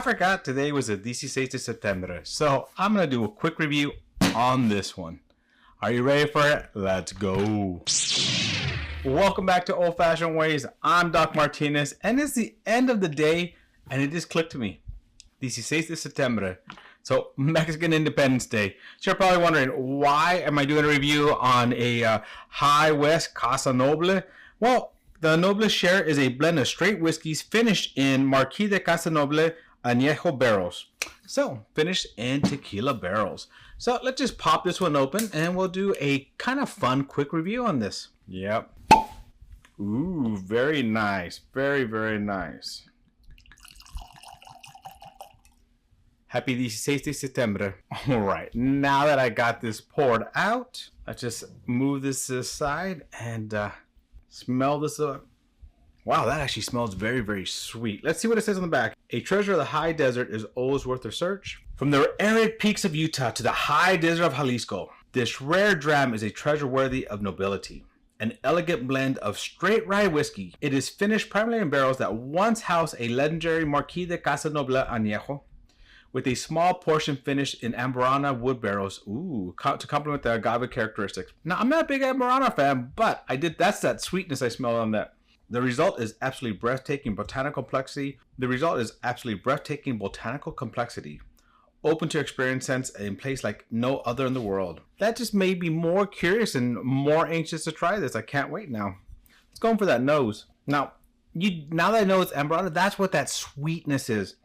I forgot today was the 16 de September, so I'm going to do a quick review on this one. Are you ready for it? Let's go. Welcome back to Old Fashioned Ways. I'm Doc Martinez, and it's the end of the day, and it just clicked to me. 16 de September. So, Mexican Independence Day. So you're probably wondering, why am I doing a review on a High West Casa Noble? Well, the Noble Share is a blend of straight whiskeys finished in Marquis de Casa Noble Añejo barrels. So, finished in tequila barrels. So, let's just pop this one open and we'll do a kind of fun, quick review on this. Yep. Ooh, very nice. Very, very nice. Happy 16 de September. Alright, now that I got this poured out, let's just move this aside and smell this up. Wow, that actually smells very, very sweet. Let's see what it says on the back. A treasure of the high desert is always worth a search. From the arid peaks of Utah to the high desert of Jalisco, this rare dram is a treasure worthy of nobility. An elegant blend of straight rye whiskey. It is finished primarily in barrels that once housed a legendary Marquis de Casa Noble Añejo, with a small portion finished in Amburana wood barrels, to complement the agave characteristics. Now, I'm not a big Amburana fan, but that's that sweetness I smell on that. The result is absolutely breathtaking botanical complexity. Open to experience sense in a place like no other in the world. That just made me more curious and more anxious to try this. I can't wait now. Let's go in for that nose. Now that I know it's Amburana, that's what that sweetness is.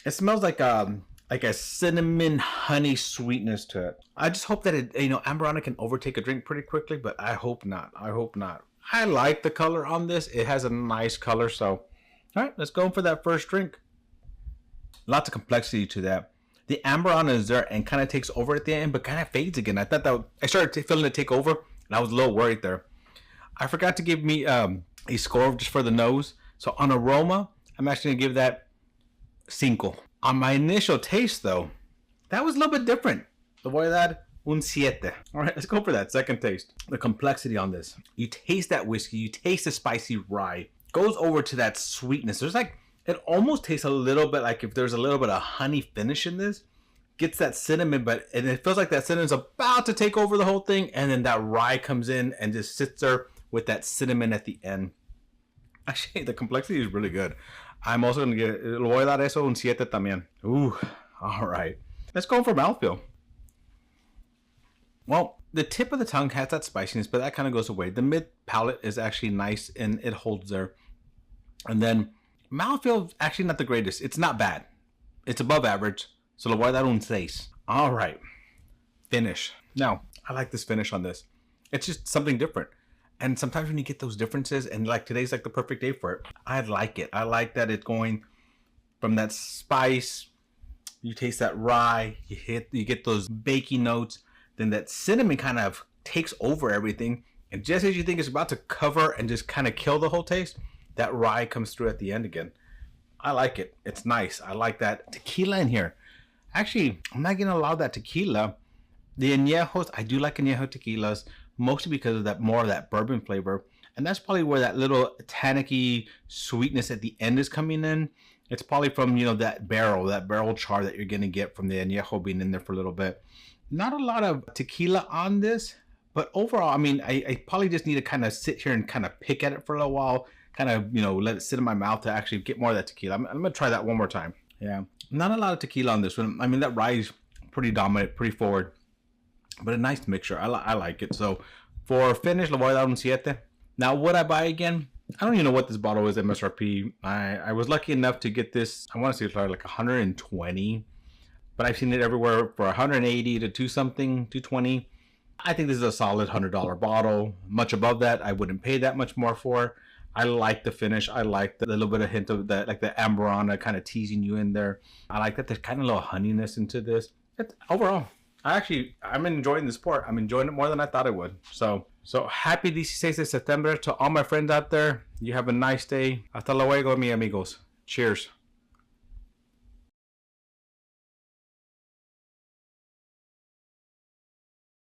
It smells like a cinnamon honey sweetness to it. I just hope that Amburana can overtake a drink pretty quickly, but I hope not. I like the color on this. It has a nice color. So, all right, let's go for that first drink. Lots of complexity to that. The Amburana is there and kind of takes over at the end, but kind of fades again. I thought that I started feeling it take over, and I was a little worried there. I forgot to give me a score just for the nose. So on aroma, I'm actually gonna give that 5. On my initial taste, though, that was a little bit different. Le voy a dar un 7. All right, let's go for that second taste. The complexity on this. You taste that whiskey. You taste the spicy rye. Goes over to that sweetness. There's it almost tastes a little bit like if there's a little bit of honey finish in this. Gets that cinnamon, and it feels like that cinnamon's about to take over the whole thing, and then that rye comes in and just sits there with that cinnamon at the end. Actually, the complexity is really good. I'm also going to get, le voy a dar eso un 7 también. Ooh, all right. Let's go for mouthfeel. Well, the tip of the tongue has that spiciness, but that kind of goes away. The mid palate is actually nice, and it holds there. And then mouthfeel, actually not the greatest. It's not bad. It's above average. So le voy a dar un 6. All right. Finish. Now, I like this finish on this. It's just something different. And sometimes when you get those differences, and like today's like the perfect day for it, I like it. I like that it's going from that spice, you taste that rye, you get those baking notes, then that cinnamon kind of takes over everything. And just as you think it's about to cover and just kind of kill the whole taste, that rye comes through at the end again. I like it. It's nice. I like that tequila in here. Actually, I'm not going to allow that tequila. The añejos, I do like añejo tequilas, mostly because of that more of that bourbon flavor. And that's probably where that little tannicky sweetness at the end is coming in. It's probably from, that barrel char that you're going to get from the añejo being in there for a little bit. Not a lot of tequila on this, but overall, I mean, I probably just need to kind of sit here and kind of pick at it for a little while, kind of, let it sit in my mouth to actually get more of that tequila. I'm going to try that one more time. Yeah, not a lot of tequila on this one. I mean, that rye is pretty dominant, pretty forward. But a nice mixture. I like it. So for finish, le voy a dar un 7. Now, would I buy again? I don't even know what this bottle is MSRP. I was lucky enough to get this. I want to say it's like 120, but I've seen it everywhere for 180 to 220. I think this is a solid $100 bottle. Much above that, I wouldn't pay that much more for. I like the finish. I like the little bit of hint of that, like the Amburana kind of teasing you in there. I like that there's kind of a little honeyness into this. Overall, I'm enjoying this pour. I'm enjoying it more than I thought I would. So happy 16 de September to all my friends out there. You have a nice day. Hasta luego, mi amigos. Cheers.